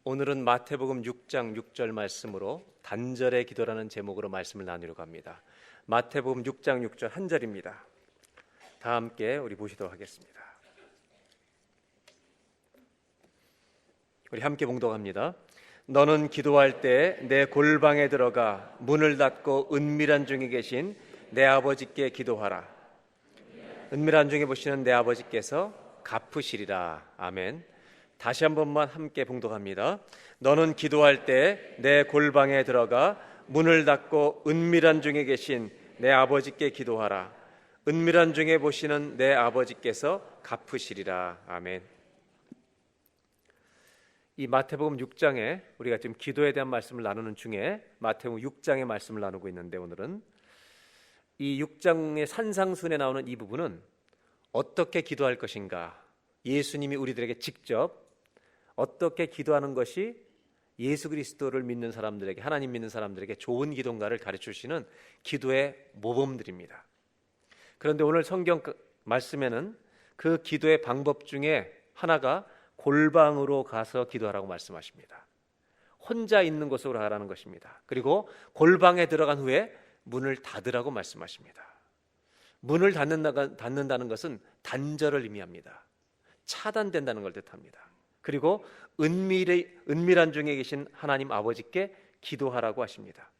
오늘은 마태복음 6장 6절 말씀으로 단절의 기도라는 제목으로 말씀을 나누려고 합니다. 마태복음 6장 6절 한 절입니다. 다 함께 우리 보시도록 하겠습니다. 우리 함께 봉독합니다. 너는 기도할 때 내 골방에 들어가 문을 닫고 은밀한 중에 계신 내 아버지께 기도하라. 은밀한 중에 보시는 내 아버지께서 갚으시리라. 아멘. 다시 한 번만 함께 봉독합니다. 너는 기도할 때 내 골방에 들어가 문을 닫고 은밀한 중에 계신 내 아버지께 기도하라. 은밀한 중에 보시는 내 아버지께서 갚으시리라. 아멘. 이 마태복음 6장에 우리가 지금 기도에 대한 말씀을 나누는 중에 마태복음 6장의 말씀을 나누고 있는데, 오늘은 이 6장의 산상순에 나오는 이 부분은 어떻게 기도할 것인가, 예수님이 우리들에게 직접 어떻게 기도하는 것이 예수 그리스도를 믿는 사람들에게, 하나님 믿는 사람들에게 좋은 기도인가를 가르쳐주시는 기도의 모범들입니다. 그런데 오늘 성경 말씀에는 그 기도의 방법 중에 하나가 골방으로 가서 기도하라고 말씀하십니다. 혼자 있는 곳으로 가라는 것입니다. 그리고 골방에 들어간 후에 문을 닫으라고 말씀하십니다. 문을 닫는다는 것은 단절을 의미합니다. 차단된다는 걸 뜻합니다. 그리고 은밀한 중에 계신 하나님 아버지께 기도하라고 하십니다.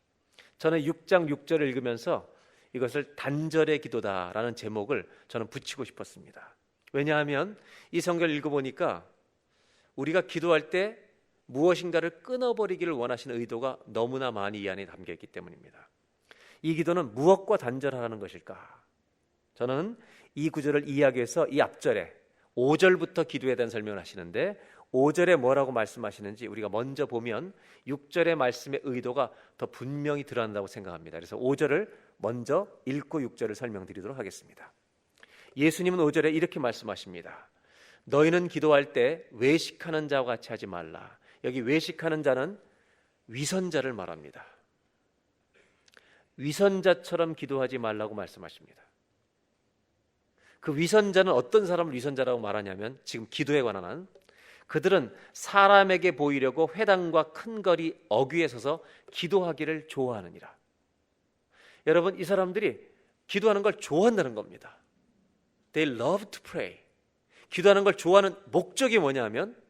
저는 6장 6절을 읽으면서 이것을 단절의 기도다라는 제목을 저는 붙이고 싶었습니다. 왜냐하면 이 성경을 읽어보니까 우리가 기도할 때 무엇인가를 끊어버리기를 원하시는 의도가 너무나 많이 이 안에 담겨있기 때문입니다. 이 기도는 무엇과 단절하라는 것일까? 저는 이 구절을 이야기해서 이 앞절에 5절부터 기도에 대한 설명을 하시는데, 5절에 뭐라고 말씀하시는지 우리가 먼저 보면 6절의 말씀의 의도가 더 분명히 드러난다고 생각합니다. 그래서 5절을 먼저 읽고 6절을 설명드리도록 하겠습니다. 예수님은 5절에 이렇게 말씀하십니다. 너희는 기도할 때 외식하는 자와 같이 하지 말라. 여기 외식하는 자는 위선자를 말합니다. 위선자처럼 기도하지 말라고 말씀하십니다. 그 위선자는 어떤 사람을 위선자라고 말하냐면, 지금 기도에 관한 한, 그들은 사람에게 보이려고 회당과 큰 거리 어귀에 서서 기도하기를 좋아하느니라. 여러분, 이 사람들이 기도하는 걸 좋아한다는 겁니다. They love to pray. 기도하는 걸 좋아하는 목적이 뭐냐 하면,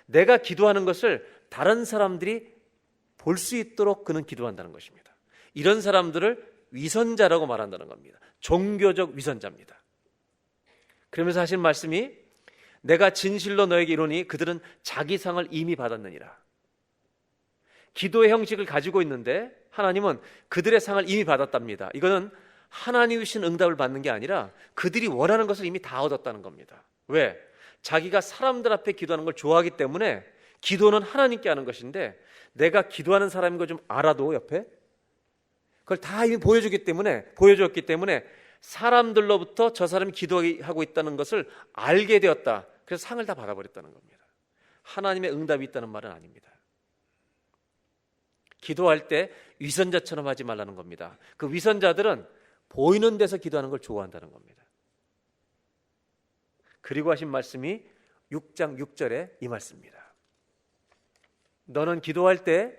내가 기도하는 것을 다른 사람들이 볼 수 있도록 그는 기도한다는 것입니다. 이런 사람들을 위선자라고 말한다는 겁니다. 종교적 위선자입니다. 그러면서 하신 말씀이, 내가 진실로 너에게 이르노니 그들은 자기 상을 이미 받았느니라. 기도의 형식을 가지고 있는데 하나님은 그들의 상을 이미 받았답니다. 이거는 하나님이 주신 응답을 받는 게 아니라 그들이 원하는 것을 이미 다 얻었다는 겁니다. 왜? 자기가 사람들 앞에 기도하는 걸 좋아하기 때문에 기도는 하나님께 하는 것인데, 내가 기도하는 사람인 거 좀 알아도 옆에 그걸 다 이미 보여줬기 때문에 사람들로부터 저 사람이 기도하고 있다는 것을 알게 되었다. 그래서 상을 다 받아버렸다는 겁니다. 하나님의 응답이 있다는 말은 아닙니다. 기도할 때 위선자처럼 하지 말라는 겁니다. 그 위선자들은 보이는 데서 기도하는 걸 좋아한다는 겁니다. 그리고 하신 말씀이 6장 6절에 이 말씀입니다. 너는 기도할 때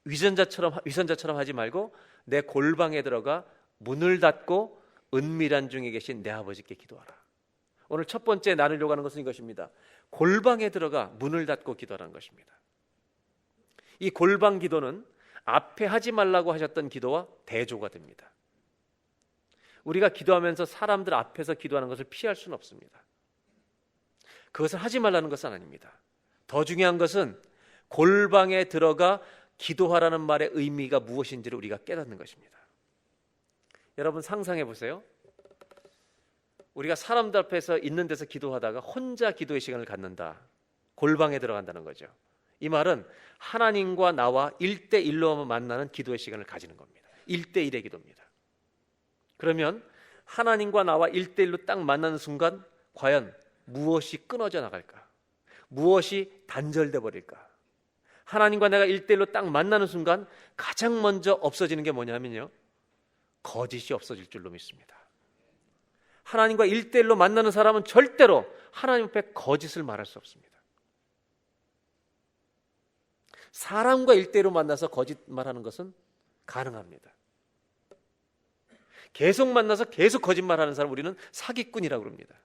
위선자처럼 하지 말고 내 골방에 들어가 문을 닫고 은밀한 중에 계신 내 아버지께 기도하라. 오늘 첫 번째 나누려고 하는 것은 이것입니다. 골방에 들어가 문을 닫고 기도하라는 것입니다. 이 골방 기도는 앞에 하지 말라고 하셨던 기도와 대조가 됩니다. 우리가 기도하면서 사람들 앞에서 기도하는 것을 피할 수는 없습니다. 그것을 하지 말라는 것은 아닙니다. 더 중요한 것은 골방에 들어가 기도하라는 말의 의미가 무엇인지를 우리가 깨닫는 것입니다. 여러분, 상상해 보세요. 우리가 사람들 앞에서 있는 데서 기도하다가 혼자 기도의 시간을 갖는다. 골방에 들어간다는 거죠. 이 말은 하나님과 나와 1대1로 만나는 기도의 시간을 가지는 겁니다. 1대1의 기도입니다. 그러면 하나님과 나와 1대1로 딱 만나는 순간 과연 무엇이 끊어져 나갈까? 무엇이 단절돼 버릴까? 하나님과 내가 1대1로 딱 만나는 순간 가장 먼저 없어지는 게 뭐냐면요, 거짓이 없어질 줄로 믿습니다. 하나님과 1대1로 만나는 사람은 절대로 하나님 앞에 거짓을 말할 수 없습니다. 사람과 일대로 만나서 거짓말하는 것은 가능합니다. 계속 만나서 계속 거짓말하는 사람 우리는 사기꾼이라고 합니다.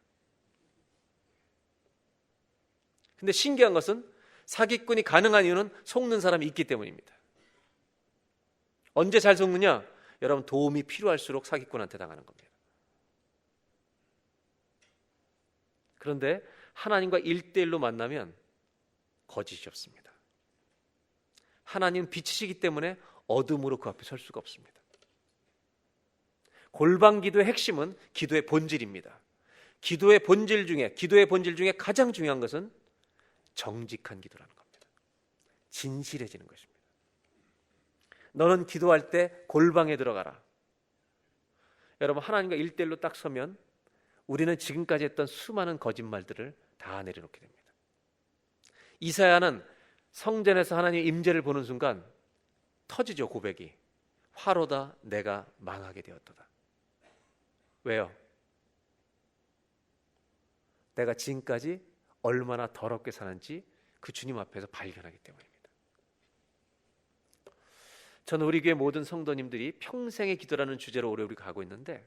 근데 신기한 것은 사기꾼이 가능한 이유는 속는 사람이 있기 때문입니다. 언제 잘 속느냐? 여러분, 도움이 필요할수록 사기꾼한테 당하는 겁니다. 그런데 하나님과 1대1로 만나면 거짓이 없습니다. 하나님은 빛이시기 때문에 어둠으로 그 앞에 설 수가 없습니다. 골방 기도의 핵심은 기도의 본질입니다. 기도의 본질 중에 가장 중요한 것은 정직한 기도라는 겁니다. 진실해지는 것입니다. 너는 기도할 때 골방에 들어가라. 여러분, 하나님과 1대1로 딱 서면 우리는 지금까지 했던 수많은 거짓말들을 다 내려놓게 됩니다. 이사야는 성전에서 하나님의 임재를 보는 순간 터지죠. 고백이. 화로다 내가 망하게 되었도다. 왜요? 내가 지금까지 얼마나 더럽게 사는지 그 주님 앞에서 발견하기 때문입니다. 저는 우리 교회 모든 성도님들이 평생의 기도라는 주제로 오래 우리가 가고 있는데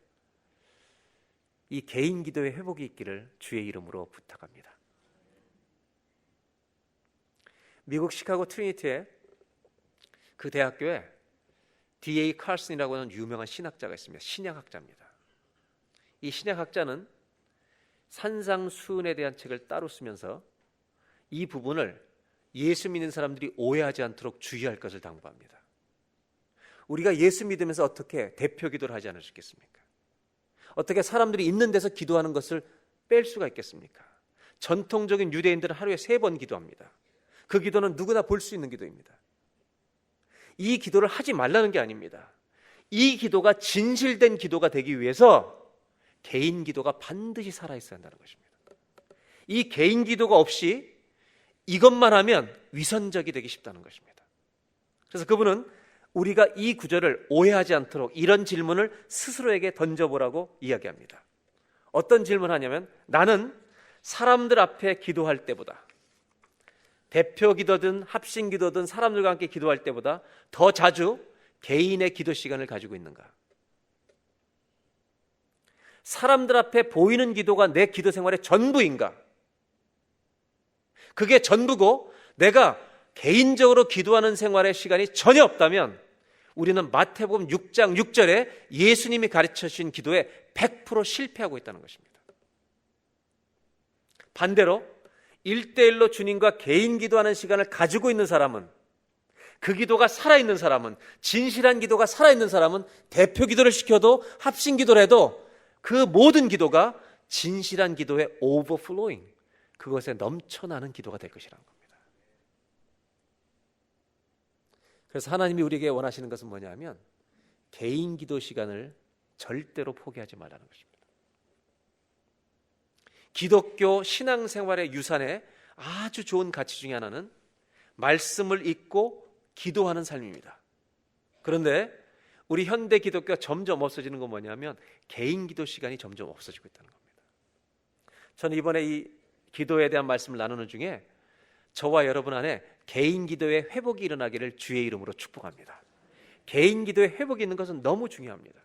이 개인 기도의 회복이 있기를 주의 이름으로 부탁합니다. 미국 시카고 트리니티의 그 대학교에 D.A. 칼슨이라고 하는 유명한 신학자가 있습니다. 신약학자입니다. 이 신약학자는 산상수훈에 대한 책을 따로 쓰면서 이 부분을 예수 믿는 사람들이 오해하지 않도록 주의할 것을 당부합니다. 우리가 예수 믿으면서 어떻게 대표 기도를 하지 않을 수 있겠습니까? 어떻게 사람들이 있는 데서 기도하는 것을 뺄 수가 있겠습니까? 전통적인 유대인들은 하루에 3번 기도합니다. 그 기도는 누구나 볼 수 있는 기도입니다. 이 기도를 하지 말라는 게 아닙니다. 이 기도가 진실된 기도가 되기 위해서 개인 기도가 반드시 살아있어야 한다는 것입니다. 이 개인 기도가 없이 이것만 하면 위선적이 되기 쉽다는 것입니다. 그래서 그분은 우리가 이 구절을 오해하지 않도록 이런 질문을 스스로에게 던져보라고 이야기합니다. 어떤 질문을 하냐면 나는 사람들 앞에 기도할 때보다 대표 기도든 합심 기도든 사람들과 함께 기도할 때보다 더 자주 개인의 기도 시간을 가지고 있는가? 사람들 앞에 보이는 기도가 내 기도 생활의 전부인가? 그게 전부고 내가 개인적으로 기도하는 생활의 시간이 전혀 없다면 우리는 마태복음 6장 6절에 예수님이 가르쳐 주신 기도에 100% 실패하고 있다는 것입니다. 반대로 1대1로 주님과 개인 기도하는 시간을 가지고 있는 사람은, 그 기도가 살아있는 사람은, 진실한 기도가 살아있는 사람은 대표 기도를 시켜도 합심 기도를 해도 그 모든 기도가 진실한 기도의 오버플로잉, 그것에 넘쳐나는 기도가 될 것이라는 겁니다. 그래서 하나님이 우리에게 원하시는 것은 뭐냐면 개인 기도 시간을 절대로 포기하지 말라는 것입니다. 기독교 신앙생활의 유산의 아주 좋은 가치 중에 하나는 말씀을 읽고 기도하는 삶입니다. 그런데 우리 현대 기독교가 점점 없어지는 건 뭐냐면 개인 기도 시간이 점점 없어지고 있다는 겁니다. 저는 이번에 이 기도에 대한 말씀을 나누는 중에 저와 여러분 안에 개인 기도의 회복이 일어나기를 주의 이름으로 축복합니다. 개인 기도의 회복이 있는 것은 너무 중요합니다.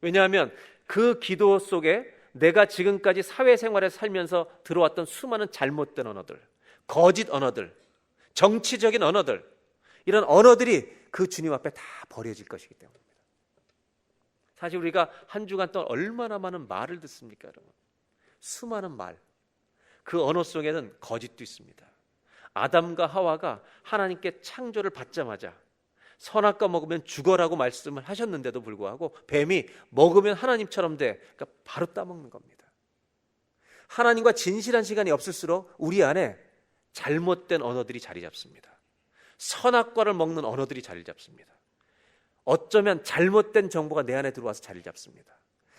왜냐하면 그 기도 속에 내가 지금까지 사회생활에 살면서 들어왔던 수많은 잘못된 언어들, 거짓 언어들, 정치적인 언어들, 이런 언어들이 그 주님 앞에 다 버려질 것이기 때문입니다. 사실 우리가 한 주간 동안 얼마나 많은 말을 듣습니까, 여러분? 수많은 말. 그 언어 속에는 거짓도 있습니다. 아담과 하와가 하나님께 창조를 받자마자 선악과 먹으면 죽어라고 말씀을 하셨는데도 불구하고 뱀이 먹으면 하나님처럼 돼, 그러니까 바로 따먹는 겁니다. 하나님과 진실한 시간이 없을수록 우리 안에 잘못된 언어들이 자리 잡습니다. 선악과를 먹는 언어들이 자리 잡습니다. 어쩌면 잘못된 정보가 내 안에 들어와서 자리 잡습니다.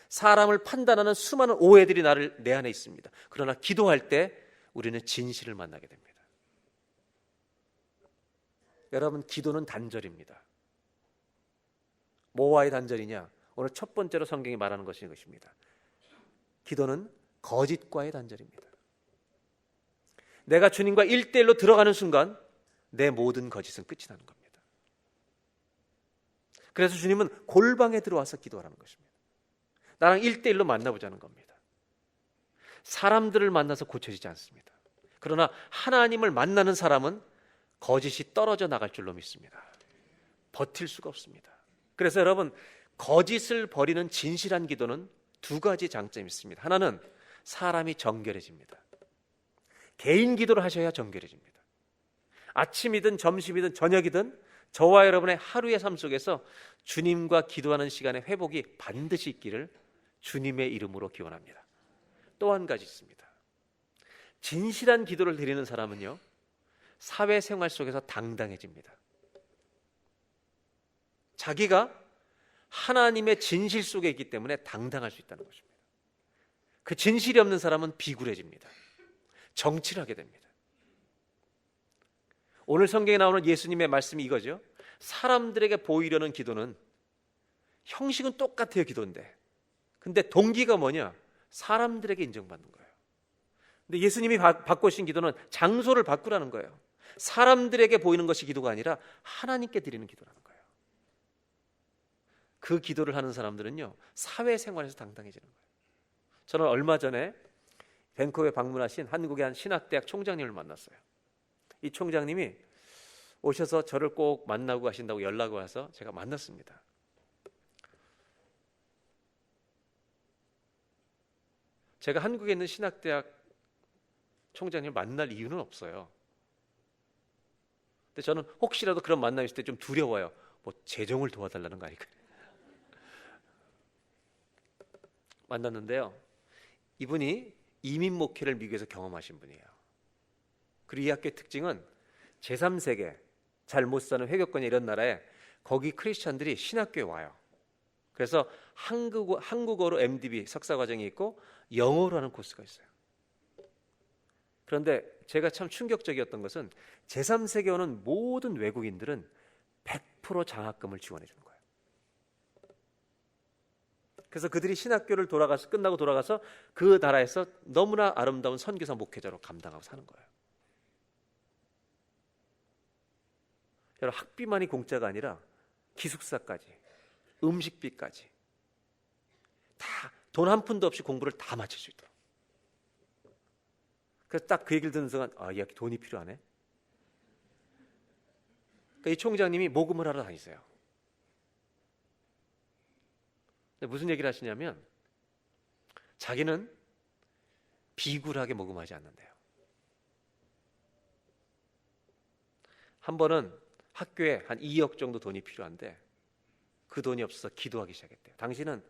사람을 판단하는 수많은 오해들이 내 안에 있습니다. 그러나 기도할 때 우리는 진실을 만나게 됩니다. 여러분, 기도는 단절입니다. 뭐와의 단절이냐? 오늘 첫 번째로 성경이 말하는 것입니다. 기도는 거짓과의 단절입니다. 내가 주님과 1대1로 들어가는 순간 내 모든 거짓은 끝이 나는 겁니다. 그래서 주님은 골방에 들어와서 기도하라는 것입니다. 나랑 1대1로 만나보자는 겁니다. 사람들을 만나서 고쳐지지 않습니다. 그러나 하나님을 만나는 사람은 거짓이 떨어져 나갈 줄로 믿습니다. 버틸 수가 없습니다. 그래서 여러분, 거짓을 버리는 진실한 기도는 두 가지 장점이 있습니다. 하나는 사람이 정결해집니다. 개인 기도를 하셔야 정결해집니다. 아침이든 점심이든 저녁이든 저와 여러분의 하루의 삶 속에서 주님과 기도하는 시간의 회복이 반드시 있기를 주님의 이름으로 기원합니다. 또 한 가지 있습니다. 진실한 기도를 드리는 사람은요, 사회생활 속에서 당당해집니다. 자기가 하나님의 진실 속에 있기 때문에 당당할 수 있다는 것입니다. 그 진실이 없는 사람은 비굴해집니다. 정치를 하게 됩니다. 오늘 성경에 나오는 예수님의 말씀이 이거죠. 사람들에게 보이려는 기도는 형식은 똑같아요, 기도인데. 근데 동기가 뭐냐? 사람들에게 인정받는 거예요. 근데 예수님이 바꾸신 기도는 장소를 바꾸라는 거예요. 사람들에게 보이는 것이 기도가 아니라 하나님께 드리는 기도라는 거예요. 그 기도를 하는 사람들은요, 사회생활에서 당당해지는 거예요. 저는 얼마 전에 밴쿠버에 방문하신 한국의 한 신학대학 총장님을 만났어요. 이 총장님이 오셔서 저를 꼭 만나고 가신다고 연락이 와서 제가 만났습니다. 제가 한국에 있는 신학대학 총장님을 만날 이유는 없어요. 근데 저는 혹시라도 그런 만남이 있을 때 좀 두려워요. 뭐 재정을 도와달라는 거 아닐까. 만났는데요, 이분이 이민 목회를 미국에서 경험하신 분이에요. 그리고 이 학교의 특징은 제3세계, 잘 못 사는 회교권이 이런 나라에 거기 크리스찬들이 신학교에 와요. 그래서 한국어로 MDB 석사과정이 있고 영어로 하는 코스가 있어요. 그런데 제가 참 충격적이었던 것은 제3세계에 오는 모든 외국인들은 100% 장학금을 지원해 주는 거예요. 그래서 그들이 신학교를 끝나고 돌아가서 그 나라에서 너무나 아름다운 선교사 목회자로 감당하고 사는 거예요. 여러분, 학비만이 공짜가 아니라 기숙사까지, 음식비까지 다 돈 한 푼도 없이 공부를 다 마칠 수 있도록. 그래서 딱 그 얘기를 듣는 순간, 이 학기 돈이 필요하네. 그러니까 이 총장님이 모금을 하러 다니세요. 근데 무슨 얘기를 하시냐면, 자기는 비굴하게 모금하지 않는데요. 한 번은 학교에 한 2억 정도 돈이 필요한데 그 돈이 없어서 기도하기 시작했대요. 당신은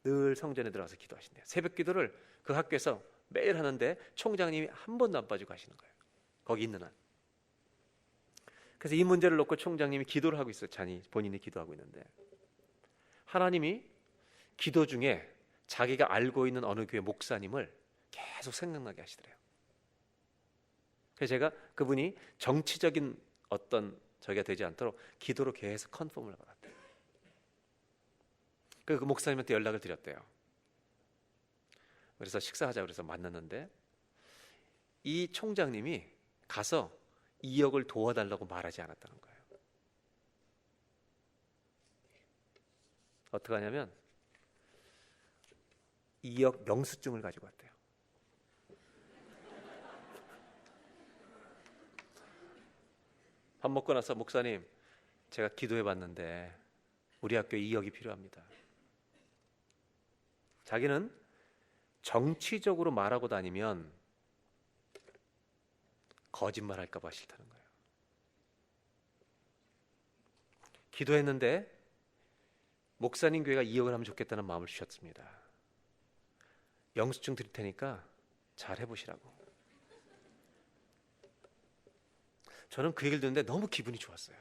늘 성전에 들어가서 기도하신대요. 새벽 기도를 그 학교에서 매일 하는데 총장님이 한 번도 안 빠지고 하시는 거예요. 거기 있는 한. 그래서 이 문제를 놓고 총장님이 기도를 하고 있어요. 본인이 기도하고 있는데 하나님이 기도 중에 자기가 알고 있는 어느 교회 목사님을 계속 생각나게 하시더래요. 그래서 제가 그분이 정치적인 어떤 저기가 되지 않도록 기도로 계속 컨펌을 받았대요. 그 목사님한테 연락을 드렸대요. 그래서 식사하자고 그래서 만났는데 이 총장님이 가서 2억을 도와달라고 말하지 않았다는 거예요. 어떻게 하냐면 2억 영수증을 가지고 왔대요. 밥 먹고 나서 목사님, 제가 기도해 봤는데 우리 학교에 2억이 필요합니다. 자기는 정치적으로 말하고 다니면 거짓말 할까 봐 싫다는 거예요. 기도했는데 목사님 교회가 2억을 하면 좋겠다는 마음을 주셨습니다. 영수증 드릴 테니까 잘 해보시라고. 저는 그 얘기를 듣는데 너무 기분이 좋았어요.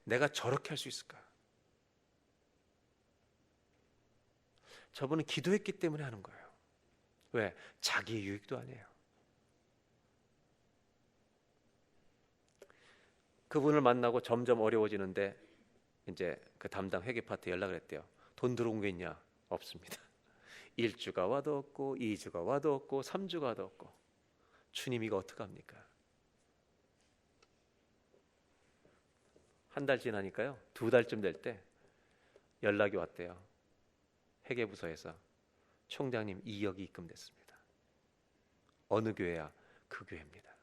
내가 저렇게 할 수 있을까? 저분은 기도했기 때문에 하는 거예요. 왜? 자기의 유익도 아니에요. 그분을 만나고 점점 어려워지는데 이제 그 담당 회계 파트 연락을 했대요. 돈 들어온 게 있냐? 없습니다. 1주가 와도 없고 2주가 와도 없고 3주가 와도 없고. 주님 이거 어떡합니까? 한 달 지나니까요, 2달쯤 될 때 연락이 왔대요. 회계부서에서 총장님 2억이 입금됐습니다. 어느 교회야? 그 교회입니다.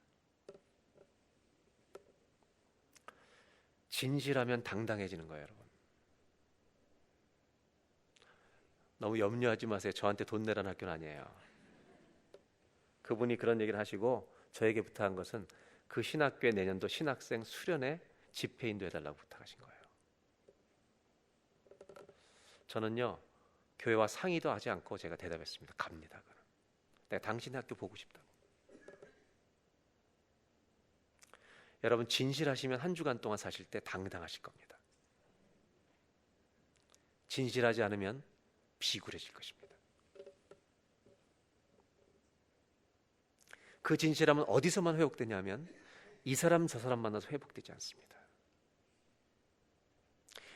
진실하면 당당해지는 거예요, 여러분. 너무 염려하지 마세요. 저한테 돈 내라는 학교는 아니에요. 그분이 그런 얘기를 하시고 저에게 부탁한 것은 그 신학교의 내년도 신학생 수련회 집회인도 해달라고 부탁하신 거예요. 저는요, 교회와 상의도 하지 않고 제가 대답했습니다. 갑니다. 그럼. 내가 당신 학교 보고 싶다고. 여러분, 진실하시면 한 주간 동안 사실 때 당당하실 겁니다. 진실하지 않으면 비굴해질 것입니다. 그 진실함은 어디서만 회복되냐면 이 사람 저 사람 만나서 회복되지 않습니다.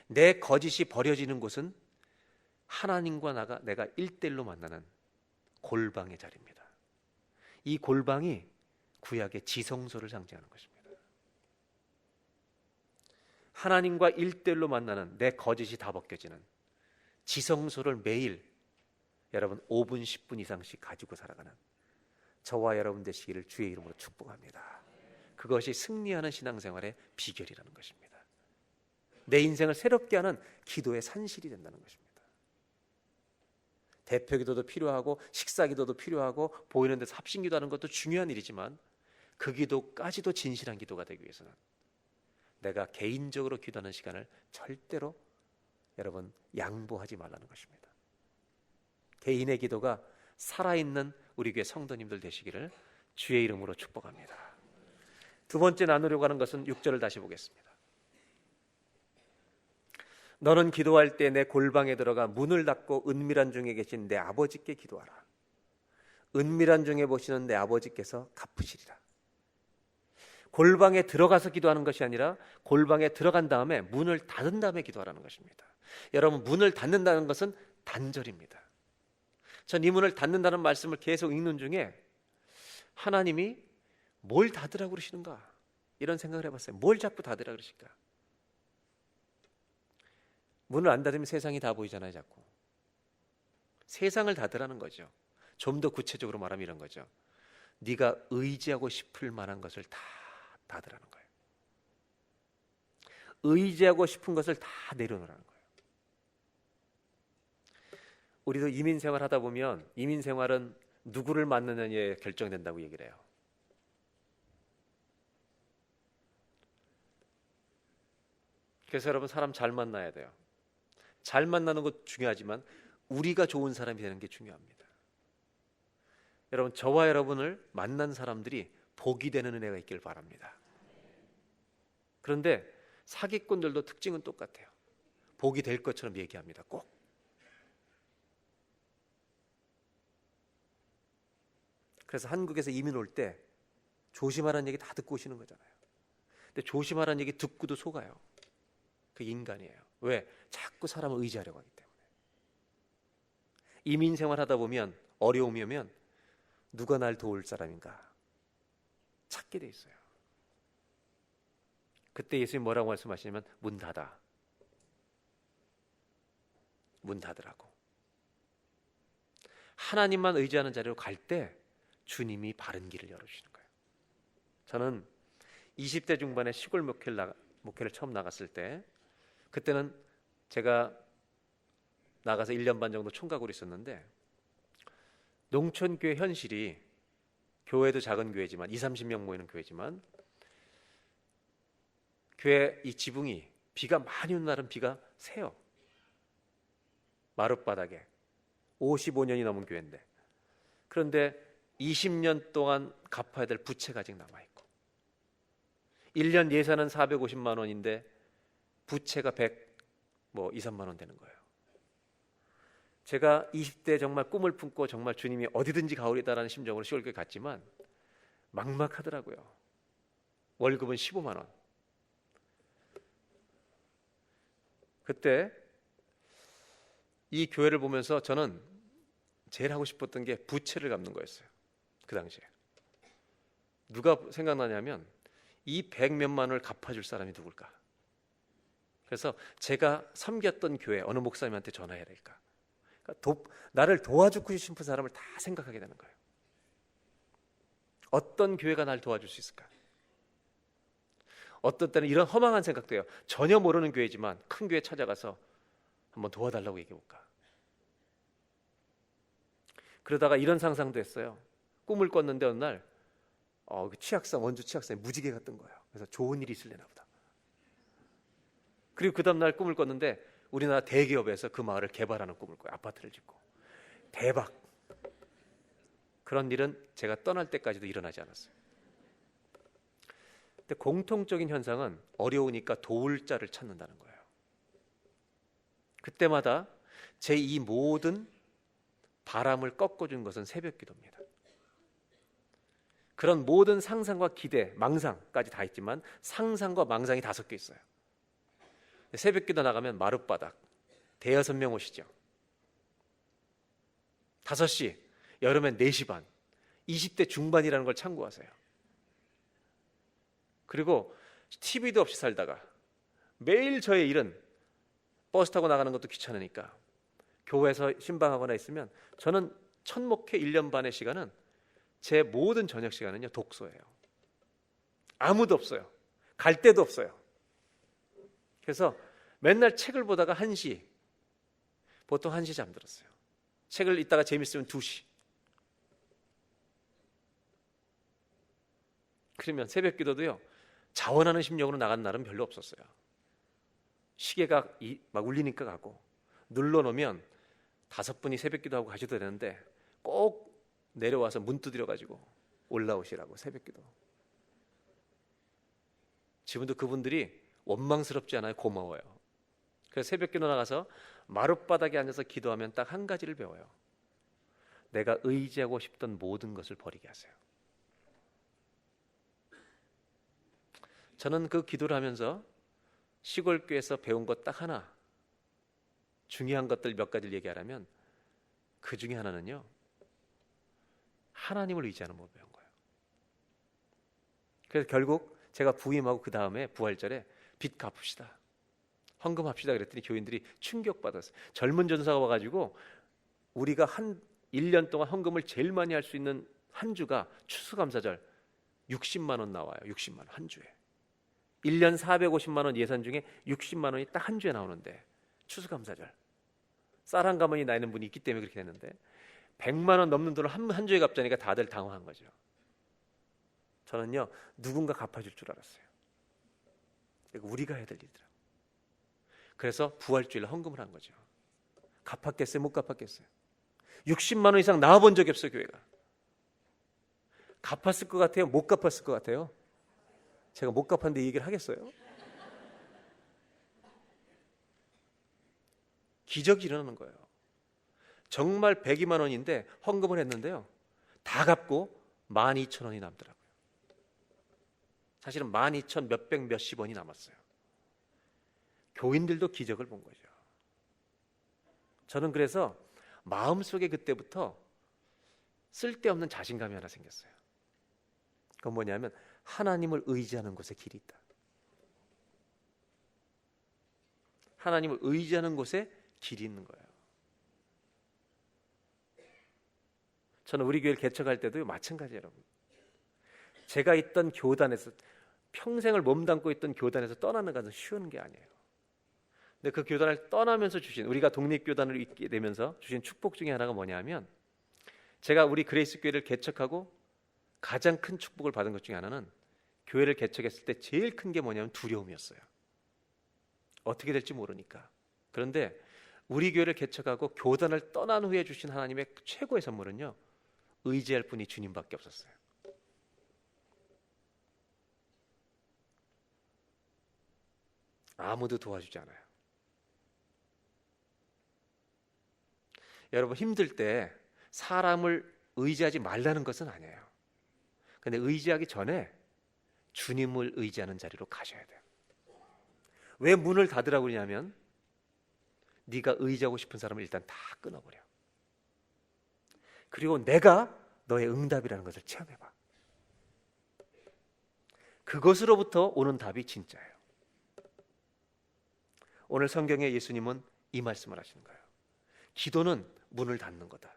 내 거짓이 버려지는 곳은 하나님과 내가 1대1로 만나는 골방의 자리입니다. 이 골방이 구약의 지성소를 상징하는 것입니다. 하나님과 1대1로 만나는 내 거짓이 다 벗겨지는 지성소를 매일 여러분 5분 10분 이상씩 가지고 살아가는 저와 여러분 되시기를 주의 이름으로 축복합니다. 그것이 승리하는 신앙생활의 비결이라는 것입니다. 내 인생을 새롭게 하는 기도의 산실이 된다는 것입니다. 대표기도도 필요하고 식사기도도 필요하고 보이는 데서 합심기도하는 것도 중요한 일이지만 그 기도까지도 진실한 기도가 되기 위해서는 내가 개인적으로 기도하는 시간을 절대로 여러분 양보하지 말라는 것입니다. 개인의 기도가 살아있는 우리 교회 성도님들 되시기를 주의 이름으로 축복합니다. 두 번째 나누려고 하는 것은 6절을 다시 보겠습니다. 너는 기도할 때 내 골방에 들어가 문을 닫고 은밀한 중에 계신 내 아버지께 기도하라. 은밀한 중에 보시는 내 아버지께서 갚으시리라. 골방에 들어가서 기도하는 것이 아니라 골방에 들어간 다음에 문을 닫은 다음에 기도하라는 것입니다. 여러분, 문을 닫는다는 것은 단절입니다. 전 이 문을 닫는다는 말씀을 계속 읽는 중에 하나님이 뭘 닫으라고 그러시는가 이런 생각을 해봤어요. 뭘 자꾸 닫으라고 그러실까? 문을 안 닫으면 세상이 다 보이잖아요. 자꾸 세상을 닫으라는 거죠. 좀 더 구체적으로 말하면 이런 거죠. 네가 의지하고 싶을 만한 것을 다 닫으라는 거예요. 의지하고 싶은 것을 다 내려놓으라는 거예요. 우리도 이민생활 하다 보면 이민생활은 누구를 만나느냐에 결정된다고 얘기를 해요. 그래서 여러분, 사람 잘 만나야 돼요. 잘 만나는 것 중요하지만 우리가 좋은 사람이 되는 게 중요합니다. 여러분, 저와 여러분을 만난 사람들이 복이 되는 은혜가 있길 바랍니다. 그런데 사기꾼들도 특징은 똑같아요. 복이 될 것처럼 얘기합니다. 꼭. 그래서 한국에서 이민 올 때 조심하라는 얘기 다 듣고 오시는 거잖아요. 근데 조심하라는 얘기 듣고도 속아요. 그 인간이에요. 왜? 자꾸 사람을 의지하려고 하기 때문에. 이민 생활하다 보면 어려움이 오면 누가 날 도울 사람인가 찾게 돼 있어요. 그때 예수님 뭐라고 말씀하시냐면 문 닫아. 문 닫으라고. 하나님만 의지하는 자리로 갈 때 주님이 바른 길을 열어주시는 거예요. 저는 20대 중반에 시골 목회를 처음 나갔을 때, 그때는 제가 나가서 1년 반 정도 총각으로 있었는데, 농촌교회 현실이, 교회도 작은 교회지만 20-30명 모이는 교회지만 교회 이 지붕이 비가 많이 오는 날은 비가 새요. 마룻바닥에 55년이 넘은 교회인데, 그런데 20년 동안 갚아야 될 부채가 아직 남아있고 1년 예산은 450만 원인데 부채가 2-3만 원 되는 거예요. 제가 20대 정말 꿈을 품고 정말 주님이 어디든지 가오리다라는 심정으로 시골교회 갔지만 막막하더라고요. 월급은 15만 원. 그때 이 교회를 보면서 저는 제일 하고 싶었던 게 부채를 갚는 거였어요. 그 당시에. 누가 생각나냐면 이 100몇만 원을 갚아줄 사람이 누굴까? 그래서 제가 섬겼던 교회 어느 목사님한테 전화해야 될까? 그러니까 나를 도와주고 싶은 사람을 다 생각하게 되는 거예요. 어떤 교회가 날 도와줄 수 있을까? 어떤 때는 이런 허망한 생각도 해요. 전혀 모르는 교회지만 큰 교회 찾아가서 한번 도와달라고 얘기해볼까? 그러다가 이런 상상도 했어요. 꿈을 꿨는데 어느 날 원주 치악산에 무지개가 뜬 거예요. 그래서 좋은 일이 있을려나 보다. 그리고 그 다음날 꿈을 꿨는데 우리나라 대기업에서 그 마을을 개발하는 꿈을 꿔요. 아파트를 짓고. 대박. 그런 일은 제가 떠날 때까지도 일어나지 않았어요. 근데 공통적인 현상은 어려우니까 도울 자를 찾는다는 거예요. 그때마다 제 이 모든 바람을 꺾어준 것은 새벽 기도입니다. 그런 모든 상상과 기대, 망상까지 다 있지만 상상과 망상이 다 섞여 있어요. 새벽 기도 나가면 마룻바닥, 대여섯 명 오시죠. 5시, 여름엔 4시 반, 20대 중반이라는 걸 참고하세요. 그리고 TV도 없이 살다가 매일 저의 일은 버스 타고 나가는 것도 귀찮으니까 교회에서 신방하거나 있으면 저는 첫 목회 1년 반의 시간은 제 모든 저녁 시간은요 독서예요. 아무도 없어요. 갈 데도 없어요. 그래서 맨날 책을 보다가 1시, 보통 1시 잠들었어요. 책을 읽다가 재밌으면 2시. 그러면 새벽 기도도요 자원하는 심령으로 나간 날은 별로 없었어요. 시계가 막 울리니까 가고 눌러놓으면 5분이 새벽 기도하고 가셔도 되는데 꼭 내려와서 문 두드려 가지고 올라오시라고 새벽 기도. 지금도 그분들이 원망스럽지 않아요? 고마워요. 그래서 새벽 기도 나가서 마룻바닥에 앉아서 기도하면 딱 한 가지를 배워요. 내가 의지하고 싶던 모든 것을 버리게 하세요. 저는 그 기도를 하면서 시골 교회에서 배운 것 딱 하나, 중요한 것들 몇 가지를 얘기하라면 그 중에 하나는요 하나님을 의지하는 법을 배운 거예요. 그래서 결국 제가 부임하고 그 다음에 부활절에 빚 갚읍시다, 헌금합시다 그랬더니 교인들이 충격받았어요. 젊은 전사가 와가지고 우리가 한 1년 동안 헌금을 제일 많이 할 수 있는 한 주가 추수감사절 60만 원 나와요. 60만 원 한 주에. 1년 450만 원 예산 중에 60만 원이 딱 한 주에 나오는데 추수감사절 쌀 한 가마니 나이는 분이 있기 때문에 그렇게 됐는데 100만 원 넘는 돈을 한 주에 갚자니까 다들 당황한 거죠. 저는요 누군가 갚아줄 줄 알았어요. 우리가 해야 될 일이더라고요. 그래서 부활주일 헌금을 한 거죠. 갚았겠어요? 못 갚았겠어요? 60만 원 이상 나와본 적이 없어요. 교회가. 갚았을 것 같아요? 못 갚았을 것 같아요? 제가 못 갚았는데 이 얘기를 하겠어요? 기적이 일어나는 거예요. 정말 102만 원인데 헌금을 했는데요 다 갚고 12,000원이 남더라고요. 사실은 12,000 몇백 몇십 원이 남았어요. 교인들도 기적을 본 거죠. 저는 그래서 마음속에 그때부터 쓸데없는 자신감이 하나 생겼어요. 그건 뭐냐면 하나님을 의지하는 곳에 길이 있다. 하나님을 의지하는 곳에 길이 있는 거예요. 저는 우리 교회를 개척할 때도 마찬가지예요. 여러분. 제가 있던 교단에서 평생을 몸담고 있던 교단에서 떠나는 것은 쉬운 게 아니에요. 근데 그 교단을 떠나면서 주신, 우리가 독립교단을 있게 되면서 주신 축복 중에 하나가 뭐냐면, 제가 우리 그레이스 교회를 개척하고 가장 큰 축복을 받은 것 중에 하나는 교회를 개척했을 때 제일 큰 게 뭐냐면 두려움이었어요. 어떻게 될지 모르니까. 그런데 우리 교회를 개척하고 교단을 떠난 후에 주신 하나님의 최고의 선물은요, 의지할 분이 주님밖에 없었어요. 아무도 도와주지 않아요. 여러분, 힘들 때 사람을 의지하지 말라는 것은 아니에요. 근데 의지하기 전에 주님을 의지하는 자리로 가셔야 돼요. 왜 문을 닫으라고 그러냐면 네가 의지하고 싶은 사람을 일단 다 끊어버려. 그리고 내가 너의 응답이라는 것을 체험해봐. 그것으로부터 오는 답이 진짜예요. 오늘 성경에 예수님은 이 말씀을 하시는 거예요. 기도는 문을 닫는 거다.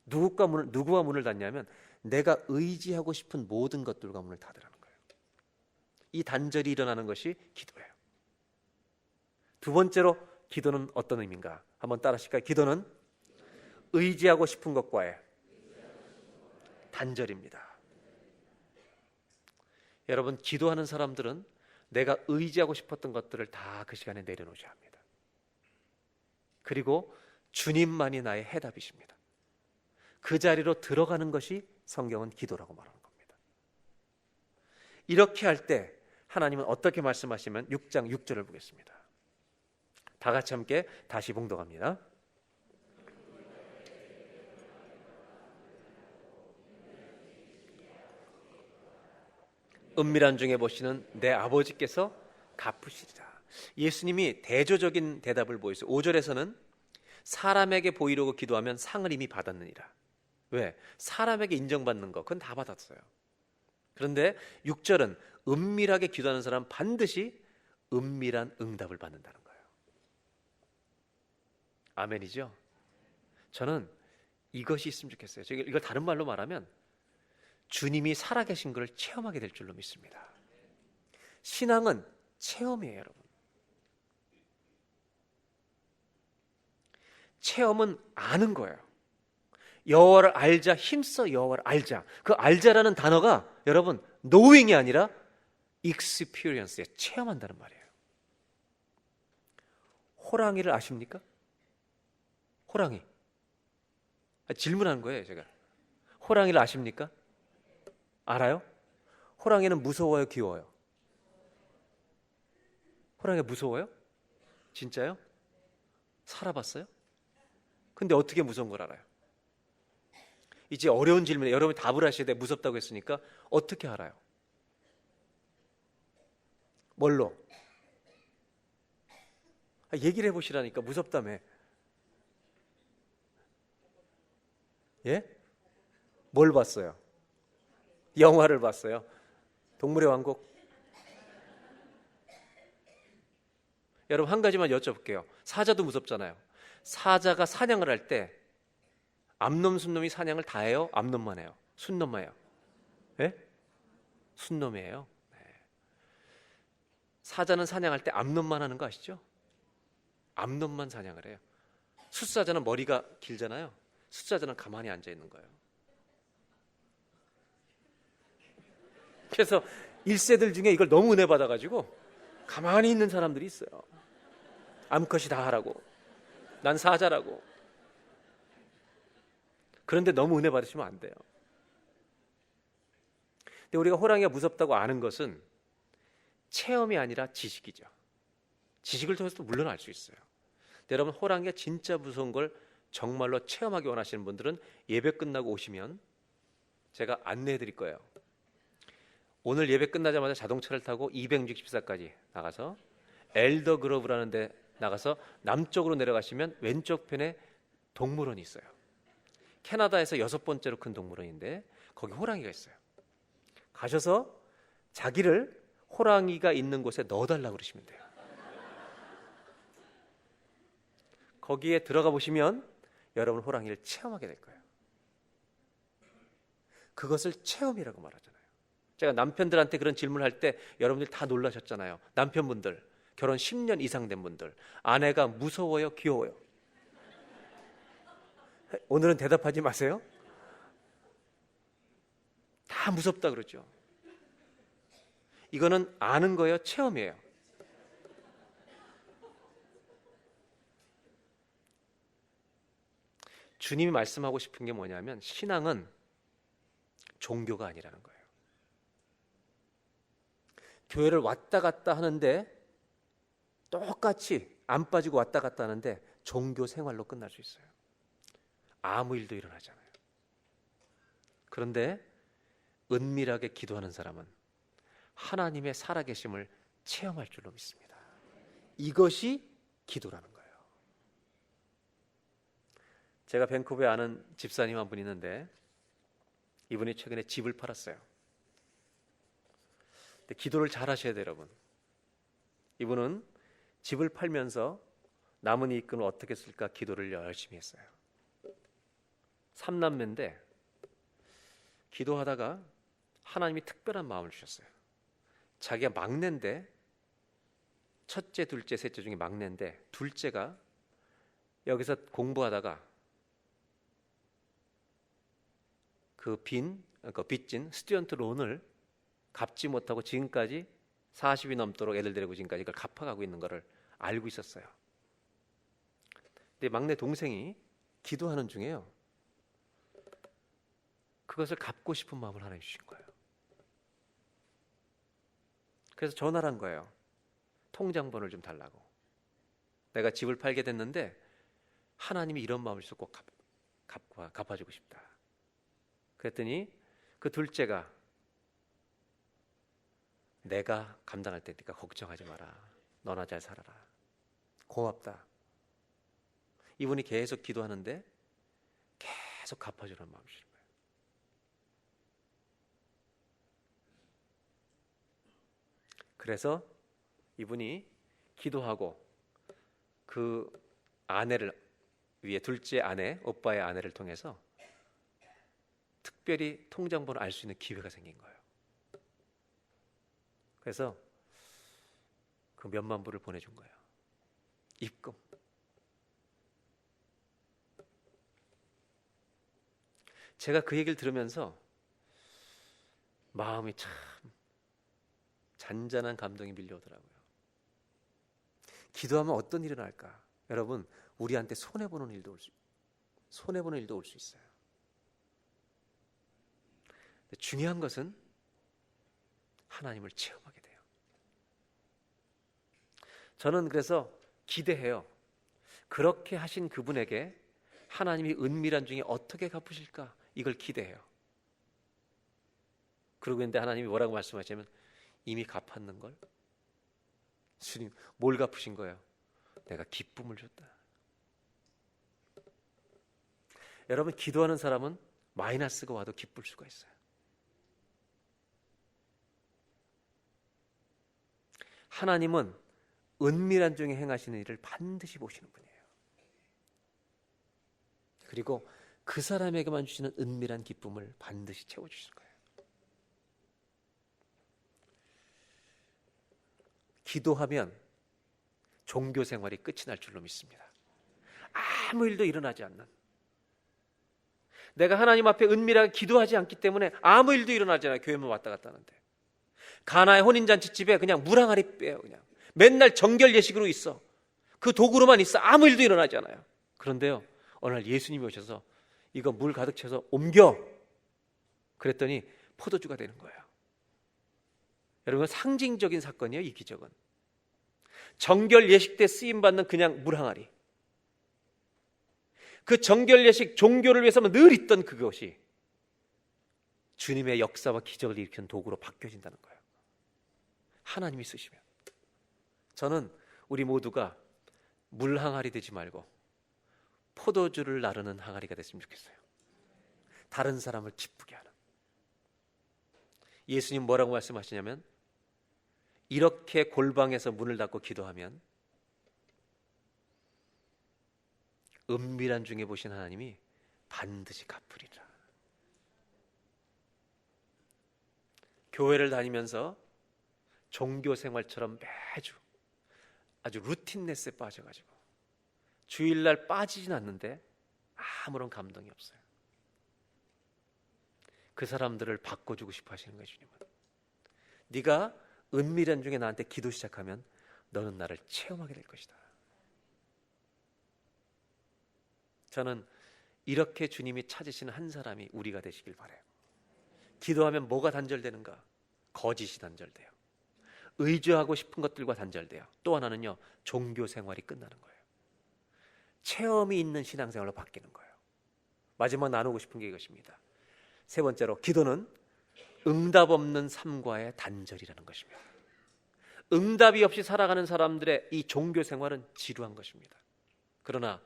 누구와 문을 닫냐면 내가 의지하고 싶은 모든 것들과 문을 닫으라는 거예요. 이 단절이 일어나는 것이 기도예요. 두 번째로 기도는 어떤 의미인가? 한번 따라 하실까요? 기도는 의지하고 싶은 것과의 단절입니다. 여러분, 기도하는 사람들은 내가 의지하고 싶었던 것들을 다 그 시간에 내려놓으셔야 합니다. 그리고 주님만이 나의 해답이십니다. 그 자리로 들어가는 것이 성경은 기도라고 말하는 겁니다. 이렇게 할 때 하나님은 어떻게 말씀하시면 6장 6절을 보겠습니다. 다 같이 함께 다시 봉독합니다. 은밀한 중에 보시는 내 아버지께서 갚으시리라. 예수님이 대조적인 대답을 보이세요. 5절에서는 사람에게 보이려고 기도하면 상을 이미 받았느니라. 왜? 사람에게 인정받는 거 그건 다 받았어요. 그런데 6절은 은밀하게 기도하는 사람 반드시 은밀한 응답을 받는다는 거예요. 아멘이죠? 저는 이것이 있으면 좋겠어요. 이걸 다른 말로 말하면 주님이 살아계신 것을 체험하게 될 줄로 믿습니다. 신앙은 체험이에요, 여러분. 체험은 아는 거예요. 여호와를 알자, 힘써 여호와를 알자. 그 알자라는 단어가 여러분 knowing이 아니라 experience에 체험한다는 말이에요. 호랑이를 아십니까? 호랑이. 질문한 거예요, 제가. 호랑이를 아십니까? 알아요? 호랑이는 무서워요, 귀여워요? 호랑이가 무서워요? 진짜요? 살아봤어요? 근데 어떻게 무서운 걸 알아요? 이제 어려운 질문에 여러분이 답을 하셔야 돼. 무섭다고 했으니까 어떻게 알아요? 뭘로? 얘기를 해보시라니까. 무섭다며. 예? 뭘 봤어요? 영화를 봤어요. 동물의 왕국. 여러분 한 가지만 여쭤볼게요. 사자도 무섭잖아요. 사자가 사냥을 할 때 암놈 순놈이 사냥을 다 해요? 암놈만 해요? 순놈만 해요? 예? 순놈이에요. 네. 사자는 사냥할 때 암놈만 하는 거 아시죠? 암놈만 사냥을 해요. 숫사자는 머리가 길잖아요. 숫사자는 가만히 앉아 있는 거예요. 그래서 1세들 중에 이걸 너무 은혜 받아가지고 가만히 있는 사람들이 있어요. 암컷이 다 하라고. 난 사자라고. 그런데 너무 은혜 받으시면 안 돼요. 근데 우리가 호랑이가 무섭다고 아는 것은 체험이 아니라 지식이죠. 지식을 통해서도 물론 알 수 있어요. 근데 여러분 호랑이가 진짜 무서운 걸 정말로 체험하기 원하시는 분들은 예배 끝나고 오시면 제가 안내해 드릴 거예요. 오늘 예배 끝나자마자 자동차를 타고 264까지 나가서 엘더그로브라는 데 나가서 남쪽으로 내려가시면 왼쪽 편에 동물원이 있어요. 캐나다에서 6번째로 큰 동물원인데 거기 호랑이가 있어요. 가셔서 자기를 호랑이가 있는 곳에 넣어달라고 그러시면 돼요. 거기에 들어가 보시면 여러분 호랑이를 체험하게 될 거예요. 그것을 체험이라고 말하잖아요. 제가 남편들한테 그런 질문을 할 때 여러분들 다 놀라셨잖아요. 남편분들, 결혼 10년 이상 된 분들, 아내가 무서워요, 귀여워요? 오늘은 대답하지 마세요. 다 무섭다 그러죠. 이거는 아는 거예요, 체험이에요. 주님이 말씀하고 싶은 게 뭐냐면 신앙은 종교가 아니라는 거예요. 교회를 왔다 갔다 하는데 똑같이 안 빠지고 왔다 갔다 하는데 종교 생활로 끝날 수 있어요. 아무 일도 일어나잖아요. 그런데 은밀하게 기도하는 사람은 하나님의 살아계심을 체험할 줄로 믿습니다. 이것이 기도라는 거예요. 제가 밴쿠버에 아는 집사님 한 분 있는데 이분이 최근에 집을 팔았어요. 근데 기도를 잘 하셔야 돼요, 여러분. 이분은 집을 팔면서 남은 이익금을 어떻게 쓸까 기도를 열심히 했어요. 3남매인데 기도하다가 하나님이 특별한 마음을 주셨어요. 자기가 막내인데, 첫째, 둘째, 셋째 중에 막내인데 둘째가 여기서 공부하다가 그 빚진 스튜던트 론을 갚지 못하고 지금까지 40이 넘도록 애들 데리고 지금까지 이걸 갚아가고 있는 것을 알고 있었어요. 근데 막내 동생이 기도하는 중에요, 그것을 갚고 싶은 마음을 하나님 주신 거예요. 그래서 전화를 한 거예요. 통장번호를 좀 달라고. 내가 집을 팔게 됐는데 하나님이 이런 마음을 주셔서 꼭 갚아주고 싶다. 그랬더니 그 둘째가 내가 감당할 테니까 걱정하지 마라. 너나 잘 살아라. 고맙다. 이분이 계속 기도하는데 계속 갚아주는 마음이 주신 거예요. 그래서 이분이 기도하고 그 아내를 위해, 둘째 아내, 오빠의 아내를 통해서 특별히 통장번호 알 수 있는 기회가 생긴 거예요. 그래서 그 몇만 불을 보내준 거예요. 입금. 제가 그 얘기를 들으면서 마음이 참 잔잔한 감동이 밀려오더라고요. 기도하면 어떤 일이 날까? 여러분, 우리한테 손해보는 일도 올 수 있어요. 중요한 것은 하나님을 체험하게 돼요. 저는 그래서 기대해요. 그렇게 하신 그분에게 하나님이 은밀한 중에 어떻게 갚으실까? 이걸 기대해요. 그러고 있는데 하나님이 뭐라고 말씀하시냐면 이미 갚았는걸? 주님, 뭘 갚으신 거예요? 내가 기쁨을 줬다. 여러분, 기도하는 사람은 마이너스가 와도 기쁠 수가 있어요. 하나님은 은밀한 중에 행하시는 일을 반드시 보시는 분이에요. 그리고 그 사람에게만 주시는 은밀한 기쁨을 반드시 채워주실 거예요. 기도하면 종교 생활이 끝이 날 줄로 믿습니다. 아무 일도 일어나지 않는, 내가 하나님 앞에 은밀하게 기도하지 않기 때문에 아무 일도 일어나지 않아요. 교회만 왔다 갔다 하는데. 가나의 혼인잔치집에 그냥 물 항아리 빼요. 그냥 맨날 정결 예식으로 있어. 그 도구로만 있어. 아무 일도 일어나지 않아요. 그런데요, 어느 날 예수님이 오셔서 이거 물 가득 채워서 옮겨. 그랬더니 포도주가 되는 거예요. 여러분, 상징적인 사건이에요. 이 기적은 정결 예식 때 쓰임받는 그냥 물 항아리, 그 정결 예식 종교를 위해서만 늘 있던 그것이 주님의 역사와 기적을 일으키는 도구로 바뀌어진다는 거예요. 하나님이 쓰시면. 저는 우리 모두가 물 항아리 되지 말고 포도주를 나르는 항아리가 됐으면 좋겠어요. 다른 사람을 기쁘게 하는. 예수님 뭐라고 말씀하시냐면 이렇게 골방에서 문을 닫고 기도하면 은밀한 중에 보신 하나님이 반드시 갚으리라. 교회를 다니면서 종교 생활처럼 매주 아주 루틴네스에 빠져가지고 주일날 빠지진 않는데 아무런 감동이 없어요. 그 사람들을 바꿔주고 싶어 하시는 거예요. 주님은 네가 은밀한 중에 나한테 기도 시작하면 너는 나를 체험하게 될 것이다. 저는 이렇게 주님이 찾으시는 한 사람이 우리가 되시길 바라요. 기도하면 뭐가 단절되는가? 거짓이 단절돼요. 의지하고 싶은 것들과 단절돼요. 또 하나는요, 종교 생활이 끝나는 거예요. 체험이 있는 신앙생활로 바뀌는 거예요. 마지막 나누고 싶은 게 이것입니다. 세 번째로, 기도는 응답 없는 삶과의 단절이라는 것입니다. 응답이 없이 살아가는 사람들의 이 종교 생활은 지루한 것입니다. 그러나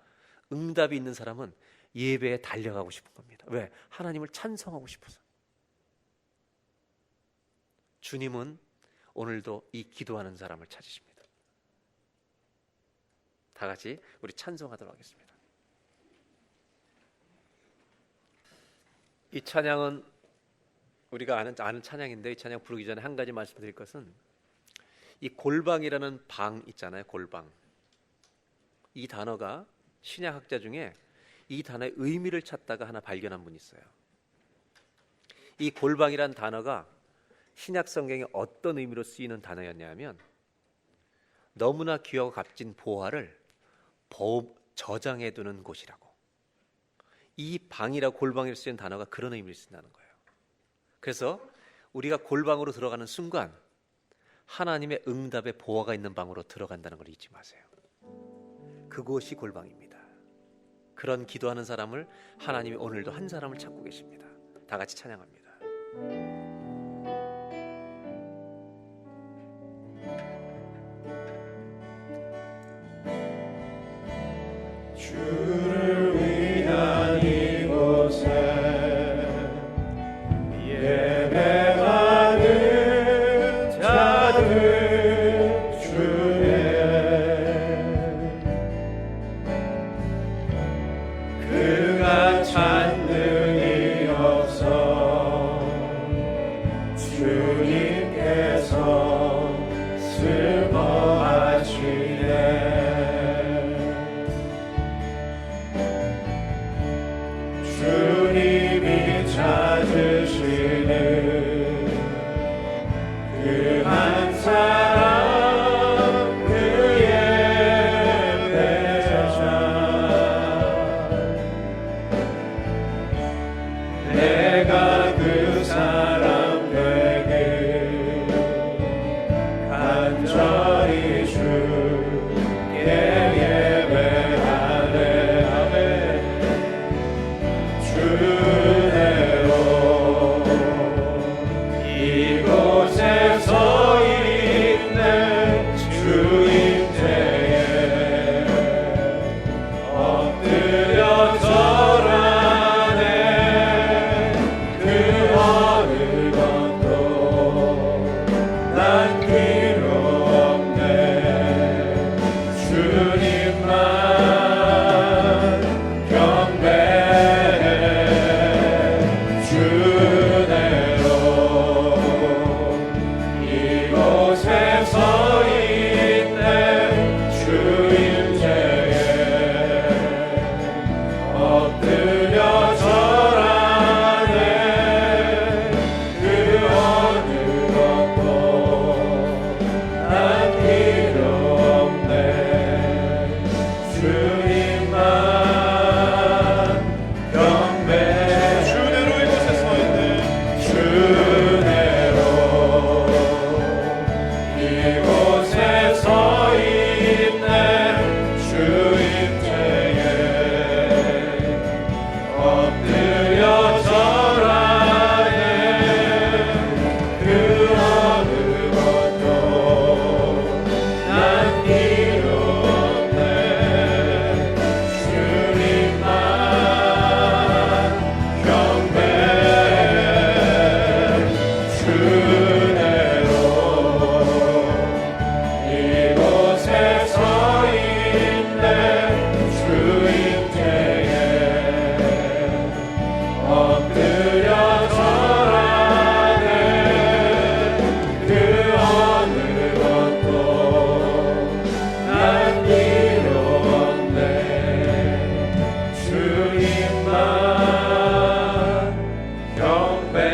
응답이 있는 사람은 예배에 달려가고 싶은 겁니다. 왜? 하나님을 찬송하고 싶어서. 주님은 오늘도 이 기도하는 사람을 찾으십니다. 다 같이 우리 찬송하도록 하겠습니다. 이 찬양은 우리가 아는 찬양인데, 이 찬양 부르기 전에 한 가지 말씀드릴 것은, 이 골방이라는 방 있잖아요. 골방. 이 단어가 신약학자 중에 이 단어의 의미를 찾다가 하나 발견한 분이 있어요. 이 골방이란 단어가 신약 성경에 어떤 의미로 쓰이는 단어였냐면, 너무나 귀하고 값진 보화를 저장해 두는 곳이라고. 이 방이라고, 골방이라고 쓰이는 단어가 그런 의미를 쓴다는 거예요. 그래서 우리가 골방으로 들어가는 순간 하나님의 응답의 보화가 있는 방으로 들어간다는 걸 잊지 마세요. 그곳이 골방입니다. 그런 기도하는 사람을 하나님이 오늘도 한 사람을 찾고 계십니다. 다 같이 찬양합니다. 주를 위한 이곳에 예배하는 자들 주에 그가 찾는 이 없어 주님께서 슬퍼하시네. 주님이 찾으시는 그 한 사람, 그의 배자, 내가 그 사람 되길 간절히 주께 예배하네. 주대로 이곳에 서 있는 주임제에 엎드려 절하네. 그 어느 것도 난 필요 없네. 주님만 경배해. 주대로 이곳에 서 있네. 주임제에 엎드려 절하네. 그 어느 것도 난 필요 없네. 주님만 경배해. 주대로 이곳에 서 있네. 주대로 이곳에 서 있네. 주임제에 엎드려 절하네. 그 어느 것도 난 필요 없네. 주님만 경배해. 주대로 이곳에 서 있네. 주임제에 엎드려 절하네. 그 어느 것도 난 필요 없네. 주님만 경배해.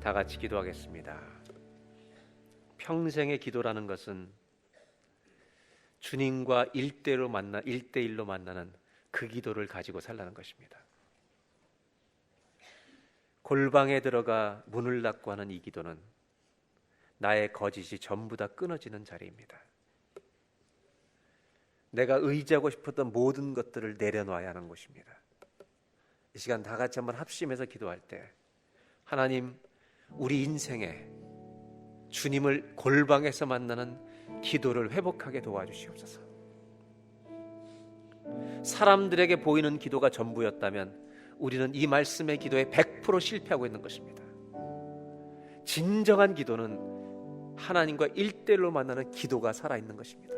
다 같이 기도하겠습니다. 평생의 기도라는 것은 주님과 일대일로 만나는 그 기도를 가지고 살라는 것입니다. 골방에 들어가 문을 닫고 하는 이 기도는 나의 거짓이 전부 다 끊어지는 자리입니다. 내가 의지하고 싶었던 모든 것들을 내려놔야 하는 곳입니다. 이 시간 다 같이 한번 합심해서 기도할 때, 하나님, 우리 인생에 주님을 골방에서 만나는 기도를 회복하게 도와주시옵소서. 사람들에게 보이는 기도가 전부였다면 우리는 이 말씀의 기도에 100% 실패하고 있는 것입니다. 진정한 기도는 하나님과 1대1로 만나는 기도가 살아있는 것입니다.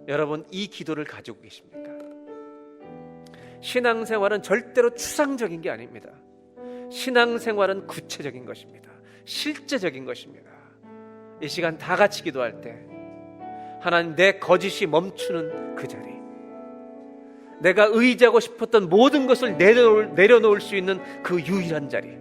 여러분, 이 기도를 가지고 계십니까? 신앙생활은 절대로 추상적인 게 아닙니다. 신앙생활은 구체적인 것입니다. 실제적인 것입니다. 이 시간 다 같이 기도할 때 하나님, 내 거짓이 멈추는 그 자리, 내가 의지하고 싶었던 모든 것을 내려놓을 수 있는 그 유일한 자리,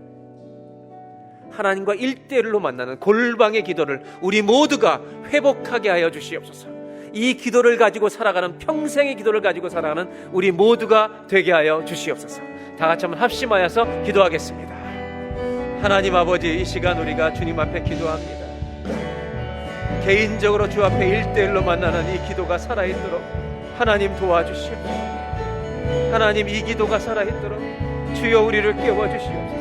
하나님과 1대1로 만나는 골방의 기도를 우리 모두가 회복하게 하여 주시옵소서. 이 기도를 가지고 살아가는, 평생의 기도를 가지고 살아가는 우리 모두가 되게 하여 주시옵소서. 다 같이 한번 합심하여서 기도하겠습니다. 하나님 아버지, 이 시간 우리가 주님 앞에 기도합니다. 개인적으로 주 앞에 1대1로 만나는 이 기도가 살아있도록 하나님 도와주시옵소서. 하나님, 이 기도가 살아있도록 주여 우리를 깨워주시옵소서.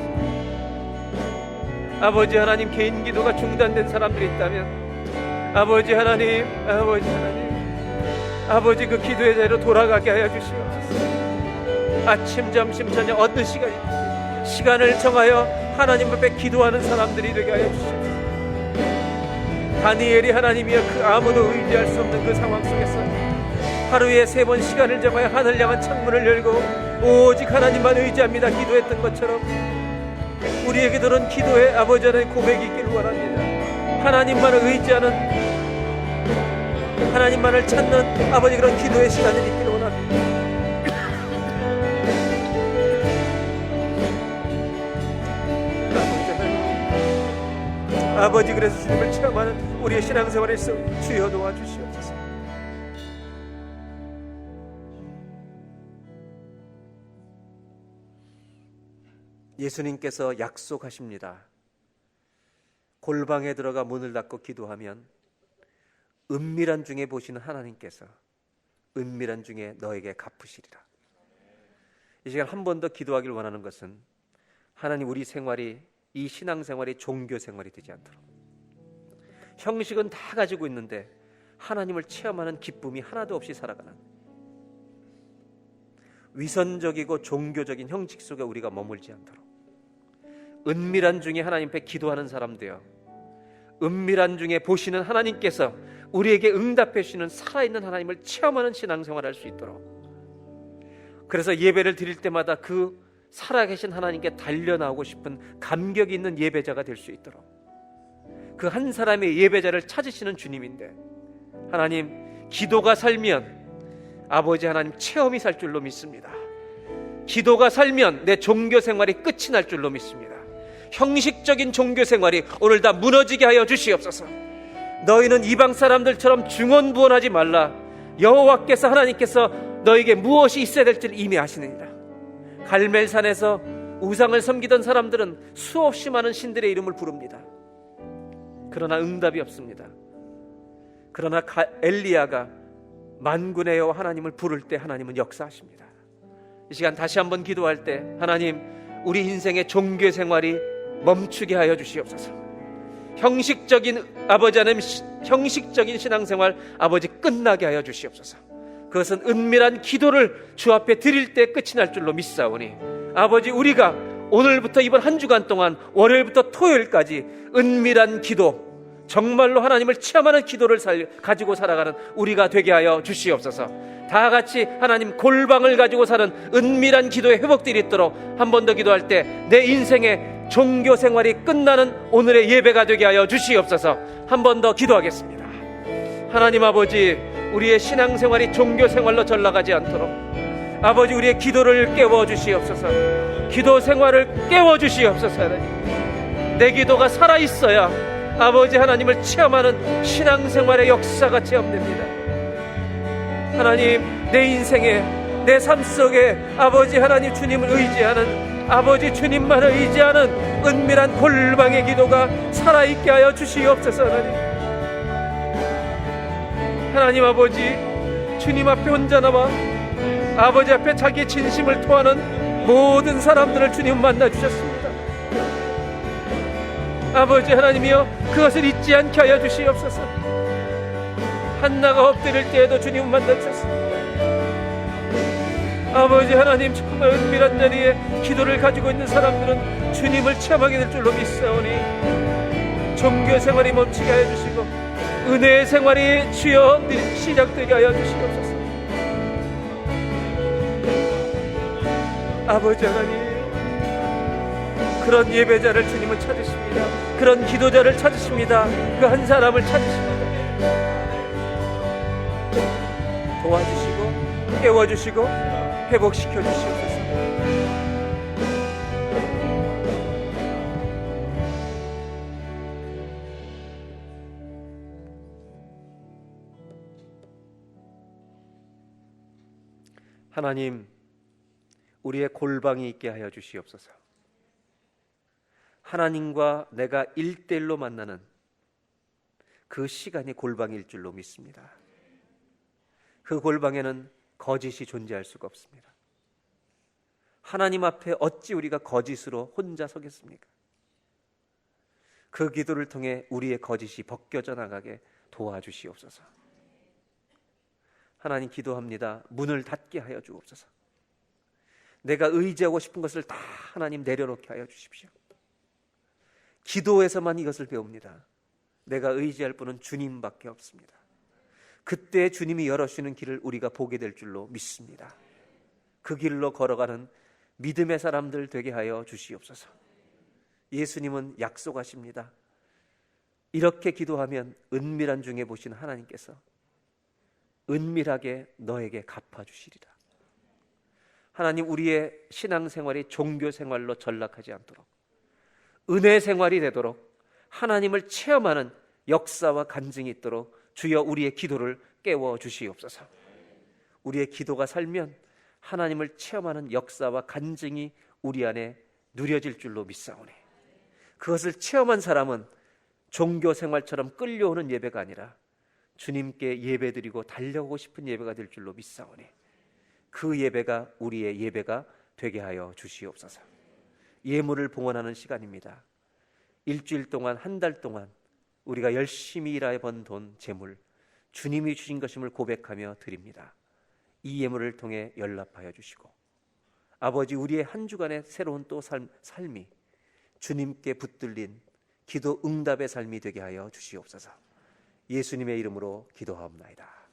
아버지 하나님, 개인 기도가 중단된 사람들이 있다면 아버지 하나님, 아버지 그 기도의 자리로 돌아가게 하여 주시옵소서. 아침, 점심, 저녁 어느 시간이든지 시간을 정하여 하나님 앞에 기도하는 사람들이 되게 하여 주시옵소서. 다니엘이 하나님이여 그 아무도 의지할 수 없는 그 상황 속에서 하루에 3번 시간을 정하여 하늘 향한 창문을 열고 오직 하나님만 의지합니다 기도했던 것처럼 우리의 기도는 기도의 아버지 하나님 고백이 있기를 원합니다. 하나님만을 의지하는, 하나님만을 찾는 아버지 그런 기도의 시간이 있기를 원합니다. 아버지, 그래서 주님을 체험하는 우리의 신앙생활에 있어 주여 도와주시옵소서. 예수님께서 약속하십니다. 골방에 들어가 문을 닫고 기도하면 은밀한 중에 보시는 하나님께서 은밀한 중에 너에게 갚으시리라. 이 시간 한 번 더 기도하길 원하는 것은 하나님, 우리 생활이, 이 신앙생활이 종교생활이 되지 않도록, 형식은 다 가지고 있는데 하나님을 체험하는 기쁨이 하나도 없이 살아가는 위선적이고 종교적인 형식 속에 우리가 머물지 않도록 은밀한 중에 하나님 앞에 기도하는 사람 되어 은밀한 중에 보시는 하나님께서 우리에게 응답해 주시는 살아있는 하나님을 체험하는 신앙생활을 할 수 있도록, 그래서 예배를 드릴 때마다 그 살아계신 하나님께 달려나오고 싶은 감격이 있는 예배자가 될 수 있도록, 그 한 사람의 예배자를 찾으시는 주님인데 하나님, 기도가 살면 아버지 하나님 체험이 살 줄로 믿습니다. 기도가 살면 내 종교생활이 끝이 날 줄로 믿습니다. 형식적인 종교생활이 오늘 다 무너지게 하여 주시옵소서. 너희는 이방 사람들처럼 중언부언하지 말라. 여호와께서, 하나님께서 너에게 무엇이 있어야 될지를 이미 아시느니라. 갈멜산에서 우상을 섬기던 사람들은 수없이 많은 신들의 이름을 부릅니다. 그러나 응답이 없습니다. 그러나 엘리야가 만군의 여호와 하나님을 부를 때 하나님은 역사하십니다. 이 시간 다시 한번 기도할 때 하나님, 우리 인생의 종교 생활이 멈추게 하여 주시옵소서. 형식적인 아버지 하나님, 형식적인 신앙생활 아버지 끝나게 하여 주시옵소서. 그것은 은밀한 기도를 주 앞에 드릴 때 끝이 날 줄로 믿사오니 아버지, 우리가 오늘부터 이번 한 주간 동안 월요일부터 토요일까지 은밀한 기도, 정말로 하나님을 체험하는 기도를 가지고 살아가는 우리가 되게 하여 주시옵소서. 다 같이 하나님, 골방을 가지고 사는 은밀한 기도의 회복들이 있도록 한 번 더 기도할 때 내 인생의 종교 생활이 끝나는 오늘의 예배가 되게 하여 주시옵소서. 한 번 더 기도하겠습니다. 하나님 아버지, 우리의 신앙생활이 종교생활로 전락하지 않도록 아버지, 우리의 기도를 깨워주시옵소서. 기도 생활을 깨워주시옵소서. 하나님, 내 기도가 살아있어야 아버지 하나님을 체험하는 신앙생활의 역사가 체험됩니다. 하나님, 내 인생에, 내 삶 속에 아버지 하나님 주님을 의지하는, 아버지 주님만을 의지하는 은밀한 골방의 기도가 살아있게 하여 주시옵소서. 하나님 아버지, 주님 앞에 혼자 남아 아버지 앞에 자기의 진심을 토하는 모든 사람들을 주님 만나 주셨습니다. 아버지 하나님이여, 그것을 잊지 않게 하여 주시옵소서. 한나가 엎드릴 때에도 주님 만나 주셨습니다. 아버지 하나님, 정말 은밀한 자리에 기도를 가지고 있는 사람들은 주님을 체험하게 될 줄로 믿사오니 종교 생활이 멈추게 하여 주시고 은혜의 생활이 주여 시작되게 하여 주시옵소서. 아버지 하나님, 그런 예배자를 주님은 찾으십니다. 그런 기도자를 찾으십니다. 그 한 사람을 찾으십니다. 도와주시고 깨워주시고 회복시켜 주시옵소서. 하나님, 우리의 골방이 있게 하여 주시옵소서. 하나님과 내가 1대1로 만나는 그 시간이 골방일 줄로 믿습니다. 그 골방에는 거짓이 존재할 수가 없습니다. 하나님 앞에 어찌 우리가 거짓으로 혼자 서겠습니까? 그 기도를 통해 우리의 거짓이 벗겨져 나가게 도와주시옵소서. 하나님, 기도합니다. 문을 닫게 하여 주옵소서. 내가 의지하고 싶은 것을 다 하나님 내려놓게 하여 주십시오. 기도에서만 이것을 배웁니다. 내가 의지할 분은 주님밖에 없습니다. 그때 주님이 열어주시는 길을 우리가 보게 될 줄로 믿습니다. 그 길로 걸어가는 믿음의 사람들 되게 하여 주시옵소서. 예수님은 약속하십니다. 이렇게 기도하면 은밀한 중에 보신 하나님께서 은밀하게 너에게 갚아주시리라. 하나님, 우리의 신앙생활이 종교생활로 전락하지 않도록 은혜 생활이 되도록 하나님을 체험하는 역사와 간증이 있도록 주여 우리의 기도를 깨워주시옵소서. 우리의 기도가 살면 하나님을 체험하는 역사와 간증이 우리 안에 누려질 줄로 믿사오니, 그것을 체험한 사람은 종교생활처럼 끌려오는 예배가 아니라 주님께 예배드리고 달려오고 싶은 예배가 될 줄로 믿사오니, 그 예배가 우리의 예배가 되게 하여 주시옵소서. 예물을 봉헌하는 시간입니다. 일주일 동안, 한 달 동안 우리가 열심히 일하여 번 돈, 재물, 주님이 주신 것임을 고백하며 드립니다. 이 예물을 통해 연락하여 주시고, 아버지, 우리의 한 주간의 새로운 또 삶이 주님께 붙들린 기도 응답의 삶이 되게 하여 주시옵소서. 예수님의 이름으로 기도하옵나이다.